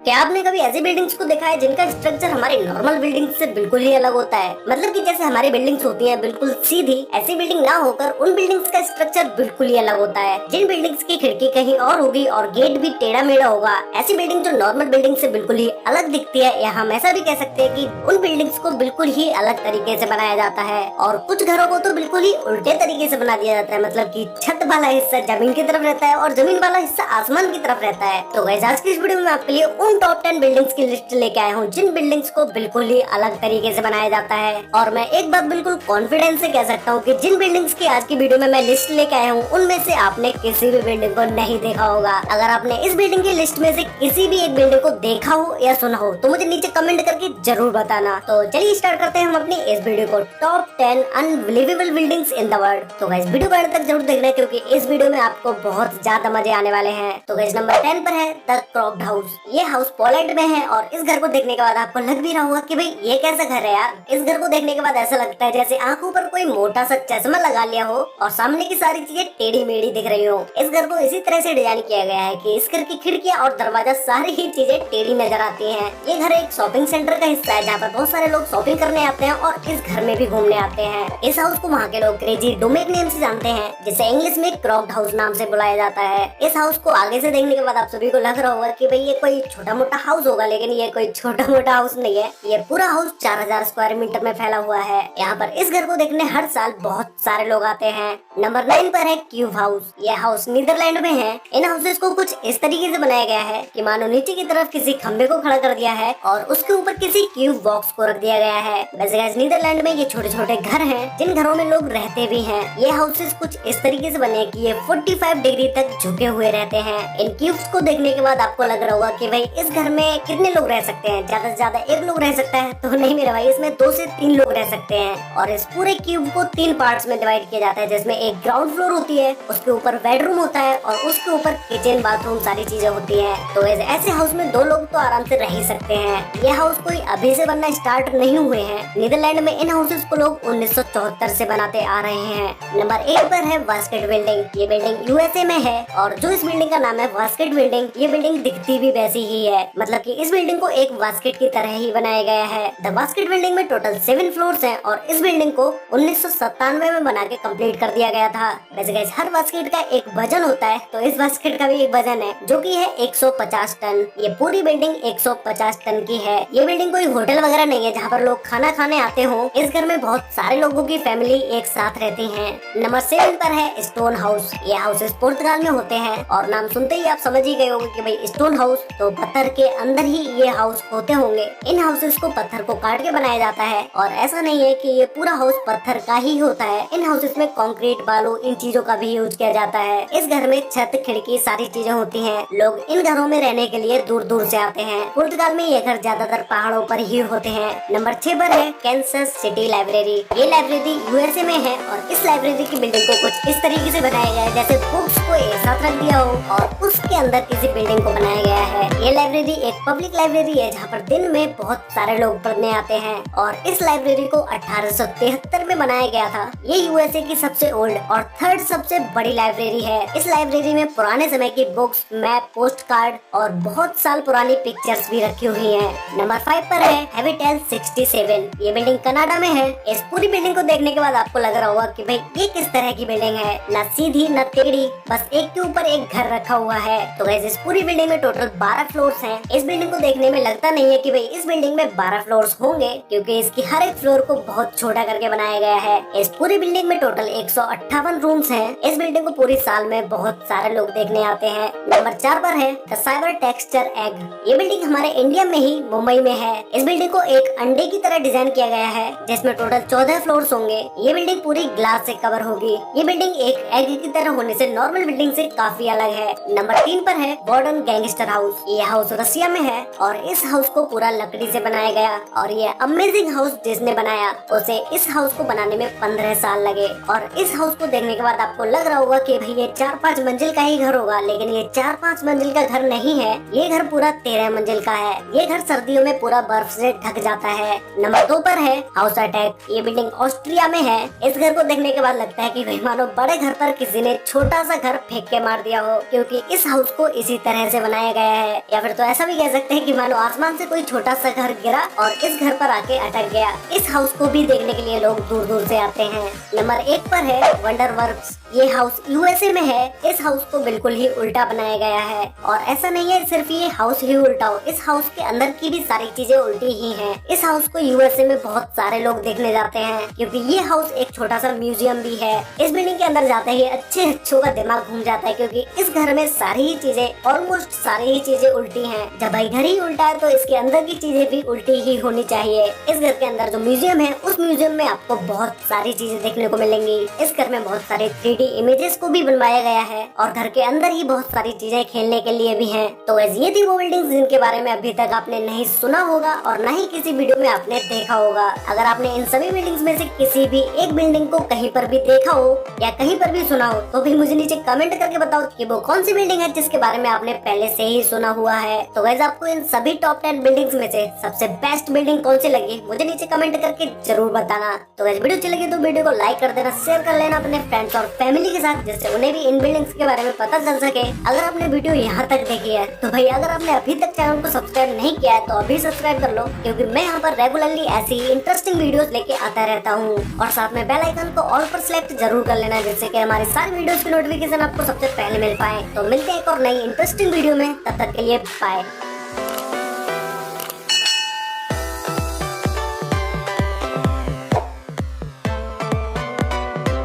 क्या आपने कभी ऐसी बिल्डिंग्स को देखा है जिनका स्ट्रक्चर हमारी नॉर्मल बिल्डिंग से बिल्कुल ही अलग होता है? मतलब कि जैसे हमारी बिल्डिंग्स होती हैं बिल्कुल सीधी, ऐसी बिल्डिंग ना होकर उन बिल्डिंग्स का स्ट्रक्चर बिल्कुल ही अलग होता है। जिन बिल्डिंग्स की खिड़की कहीं और होगी और गेट भी टेढ़ा मेढ़ा होगा, ऐसी बिल्डिंग जो नॉर्मल बिल्डिंग से बिल्कुल ही अलग दिखती है, या हम ऐसा भी कह सकते हैं कि उन बिल्डिंग्स को बिल्कुल ही अलग तरीके से बनाया जाता है। और कुछ घरों को तो बिल्कुल ही उल्टे तरीके से बना दिया जाता है, मतलब कि छत वाला हिस्सा जमीन की तरफ रहता है और जमीन वाला हिस्सा आसमान की तरफ रहता है। तो गाइस, आज की इस वीडियो में आपके लिए उन टॉप 10 बिल्डिंग्स की लिस्ट लेके आया हूँ जिन बिल्डिंग्स को बिल्कुल ही अलग तरीके से बनाया जाता है। और मैं एक बात बिल्कुल कॉन्फिडेंस से कह सकता हूँ कि जिन बिल्डिंग्स की आज की वीडियो में मैं लिस्ट लेके आया हूँ उनमें से आपने किसी भी बिल्डिंग को नहीं देखा होगा। अगर आपने इस बिल्डिंग की लिस्ट में से किसी भी एक बिल्डिंग को देखा हो या सुना हो तो मुझे नीचे कमेंट करके जरूर बताना। तो चलिए स्टार्ट करते हैं हम अपनी इस वीडियो को, top 10 unbelievable buildings in the world. तो गाइस, वीडियो को अंत तक जरूर देखना क्योंकि इस वीडियो में आपको बहुत ज्यादा मजे आने वाले हैं। तो गाइस, नंबर 10 पर है द क्रॉक्ड हाउस। ये हाउस पोलैंड में है और इस घर को देखने के बाद आपको लग भी रहा होगा कि भाई ये कैसा घर है यार। इस घर को देखने के बाद ऐसा लगता है जैसे आंखों पर कोई मोटा सा चश्मा लगा लिया हो और सामने की सारी चीजें टेढ़ी मेढ़ी दिख रही हो। इस घर को इसी तरह से डिजाइन किया गया है कि इस घर की खिड़कियां और दरवाजा सारी ही चीजें टेढ़ी नजर आती हैं। ये घर एक शॉपिंग सेंटर का हिस्सा है जहाँ पर बहुत सारे लोग शॉपिंग करने आते हैं और इस घर में भी घूमने आते हैं। इस हाउस को वहाँ के लोग क्रेजी डोमेक नेम से जानते हैं, जिसे इंग्लिश में क्रॉक्ड हाउस नाम से बुलाया जाता है। इस हाउस को आगे से देखने के बाद आप सभी को लग रहा होगा कि भाई ये कोई छोटा मोटा हाउस होगा, लेकिन ये कोई छोटा मोटा हाउस नहीं है। ये पूरा हाउस 4000 स्क्वायर मीटर में फैला हुआ है। यहाँ पर इस घर को देखने हर साल बहुत सारे लोग आते हैं। नंबर 9 पर है क्यूब हाउस। यह हाउस नीदरलैंड में है। इन हाउसेस को कुछ इस तरीके से बनाया गया है कि मानो नीचे की तरफ किसी खंबे को खड़ा कर दिया है और उसके ऊपर किसी क्यूब बॉक्स को रख दिया गया है। वैसे गाइस, नीदरलैंड में ये छोटे छोटे घर हैं जिन घरों में लोग रहते भी हैं। ये हाउसेस कुछ इस तरीके से बने कि ये 45 डिग्री तक झुके हुए रहते हैं। इन क्यूब्स को देखने के बाद आपको लग रहा होगा कि भाई इस घर में कितने लोग रह सकते हैं? ज्यादा से ज्यादा एक लोग रह सकता है? तो नहीं मेरे भाई, इसमें 2 से 3 लोग रह सकते हैं। और इस पूरे क्यूब को 3 पार्ट्स में डिवाइड किया जाता है, जिसमें एक ग्राउंड फ्लोर होती है, उसके ऊपर बेडरूम होता है और उसके ऊपर किचन बाथरूम सारी चीजें होती हैं। तो ऐसे हाउस में 2 लोग तो आराम से रह ही सकते हैं। ये हाउस कोई अभी से बनना स्टार्ट नहीं हुए हैं। नीदरलैंड में इन हाउसेस को लोग 1974 से बनाते आ रहे हैं। नंबर 1 पर है वास्केट बिल्डिंग। ये बिल्डिंग यूएसए में है और जो इस बिल्डिंग का नाम है वास्केट बिल्डिंग, ये बिल्डिंग दिखती भी वैसी ही है। मतलब कि इस बिल्डिंग को एक वास्केट की तरह ही बनाया गया है। द वास्केट बिल्डिंग में टोटल 7 फ्लोर्स हैं और इस बिल्डिंग को 1997 में बना के कंप्लीट कर दिया गया था। वैसे गाइस, हर वास्केट का एक वजन होता है, तो इस वास्केट का भी एक वजन है जो कि है 150 टन। ये पूरी बिल्डिंग 150 टन की है। ये बिल्डिंग कोई होटल वगैरह नहीं है जहाँ पर लोग खाना खाने आते हो। इस घर में बहुत सारे लोगों की फैमिली एक साथ रहती है। नंबर 7 पर है स्टोन हाउस। ये हाउसेस पुर्तगाल में होते हैं और नाम सुनते ही आप समझ ही गए होंगे कि भाई स्टोन हाउस तो पत्थर के अंदर ही ये हाउस होते होंगे। इन हाउसेस को पत्थर को काट के बनाया जाता है और ऐसा नहीं है कि ये पूरा हाउस पत्थर का ही होता है। इन हाउसेस में कंक्रीट, बालू, इन चीजों का भी यूज किया जाता है। इस घर में छत, खिड़की सारी चीजें होती हैं। लोग इन घरों में रहने के लिए दूर दूर से आते हैं। पुर्तगाल में ये घर ज्यादातर पहाड़ों पर ही होते हैं। नंबर 6 पर है कैंसस सिटी लाइब्रेरी। ये लाइब्रेरी यूएसए में है और इस लाइब्रेरी की बिल्डिंग को कुछ इस तरीके से बनाया गया है जैसे बुक्स को एक साथ रख दिया हो और उसके अंदर किसी बिल्डिंग को बनाया गया है। ये लाइब्रेरी एक पब्लिक लाइब्रेरी है जहाँ पर दिन में बहुत सारे लोग पढ़ने आते हैं और इस लाइब्रेरी को 1873 में बनाया गया था। ये यूएसए की सबसे ओल्ड और 3rd सबसे बड़ी लाइब्रेरी है। इस लाइब्रेरी में पुराने समय की बुक्स, मैप, पोस्ट कार्ड और बहुत साल पुरानी पिक्चर्स भी रखी हुई हैं। नंबर 5 पर है हैबिटेट 67। ये बिल्डिंग कनाडा में है। इस पूरी बिल्डिंग को देखने के बाद आपको लग रहा होगा कि भाई ये किस तरह की बिल्डिंग है, न सीधी न टेढ़ी, बस एक के ऊपर एक घर रखा हुआ है। तो गाइस, इस पूरी बिल्डिंग में टोटल 12 फ्लोर्स हैं। इस बिल्डिंग को देखने में लगता नहीं है कि भाई इस बिल्डिंग में 12 फ्लोर्स होंगे, क्योंकि इसकी हर एक फ्लोर को बहुत छोटा करके बनाया गया है। इस पूरी बिल्डिंग में टोटल 158 रूम्स हैं। इस बिल्डिंग को पूरी साल में बहुत सारे लोग देखने आते हैं। नंबर 4 पर है द साइबर टेक्सचर एग। ये बिल्डिंग हमारे इंडिया में ही मुंबई में है। इस बिल्डिंग को एक अंडे की तरह डिजाइन किया गया है जिसमें टोटल 14 फ्लोर्स होंगे। ये बिल्डिंग पूरी ग्लास से कवर होगी। ये बिल्डिंग एक एग की तरह होने से नॉर्मल बिल्डिंग से काफी अलग है। नंबर 3 पर है मॉडर्न गैंगस्टर हाउस। ये हाउस रसिया में है और इस हाउस को पूरा लकड़ी से बनाया गया और ये अमेजिंग हाउस जिसने बनाया उसे इस हाउस को बनाने में 15 साल लगे। और इस हाउस को देखने के बाद आपको लग रहा होगा कि भाई ये 4-5 मंजिल का ही घर होगा, लेकिन ये 4-5 मंजिल का घर नहीं है। ये घर पूरा 13 मंजिल का है। ये घर सर्दियों में पूरा बर्फ से ढक जाता है। नंबर 2 पर है हाउस अटैक। ये बिल्डिंग ऑस्ट्रिया में है। इस घर को देखने के बाद लगता है कि भाई मानो बड़े घर पर किसी ने छोटा सा घर फेंक के मार दिया हो, क्योंकि इस हाउस को इसी तरह से बनाया गया है। या फिर फिर तो ऐसा भी कह सकते हैं कि मानो आसमान से कोई छोटा सा घर गिरा और इस घर पर आके अटक गया। इस हाउस को भी देखने के लिए लोग दूर दूर से आते हैं। नंबर 1 पर है वंडर वर्क्स। ये हाउस यूएसए में है। इस हाउस को बिल्कुल ही उल्टा बनाया गया है और ऐसा नहीं है सिर्फ ये हाउस ही उल्टा हो, इस हाउस के अंदर की भी सारी चीजें उल्टी ही हैं। इस हाउस को यूएसए में बहुत सारे लोग देखने जाते हैं क्योंकि ये हाउस एक छोटा सा म्यूजियम भी है। इस बिल्डिंग के अंदर जाते ही अच्छों का दिमाग घूम जाता है क्योंकि इस घर में सारी ही चीजें ऑलमोस्ट सारी ही चीजें उल्टी हैं। जब भाई घर ही उल्टा है तो इसके अंदर की चीजें भी उल्टी ही होनी चाहिए। इस घर के अंदर जो म्यूजियम है उस म्यूजियम में आपको बहुत सारी चीजें देखने को मिलेंगी। इस घर में बहुत सारे 3D इमेजेस को भी बनवाया गया है और घर के अंदर ही बहुत सारी चीजें खेलने के लिए भी हैं। तो ये थी वो बिल्डिंग्स जिनके बारे में अभी तक आपने नहीं सुना होगा और न ही किसी वीडियो में आपने देखा होगा। अगर आपने इन सभी बिल्डिंग्स में से किसी भी एक बिल्डिंग को कहीं पर भी देखा हो या कहीं पर भी सुना हो तो भी मुझे नीचे कमेंट करके बताओ कि वो कौन सी बिल्डिंग है जिसके बारे में आपने पहले से ही सुना हुआ है। तो गाइस आपको इन सभी टॉप 10 बिल्डिंग्स में से सबसे बेस्ट बिल्डिंग कौन सी लगी मुझे नीचे कमेंट करके जरूर बताना। तो गाइस वीडियो अच्छी लगी तो वीडियो को लाइक कर देना, शेयर कर लेना अपने फ्रेंड्स और फैमिली के साथ जिससे उन्हें भी इन बिल्डिंग्स के बारे में पता चल सके। अगर आपने वीडियो यहाँ तक देखी है तो भाई अगर आपने अभी तक चैनल को सब्सक्राइब नहीं किया है तो अभी सब्सक्राइब कर लो क्योंकि मैं यहाँ पर रेगुलरली ऐसी इंटरेस्टिंग वीडियोस लेके आता रहता हूँ। और साथ में बेल आइकन को ऑल पर सेलेक्ट जरूर कर लेना जिससे कि हमारी सारी वीडियोस की नोटिफिकेशन आपको सबसे पहले मिल पाए। तो मिलते हैं एक और नई इंटरेस्टिंग वीडियो में, तब तक के लिए बाय।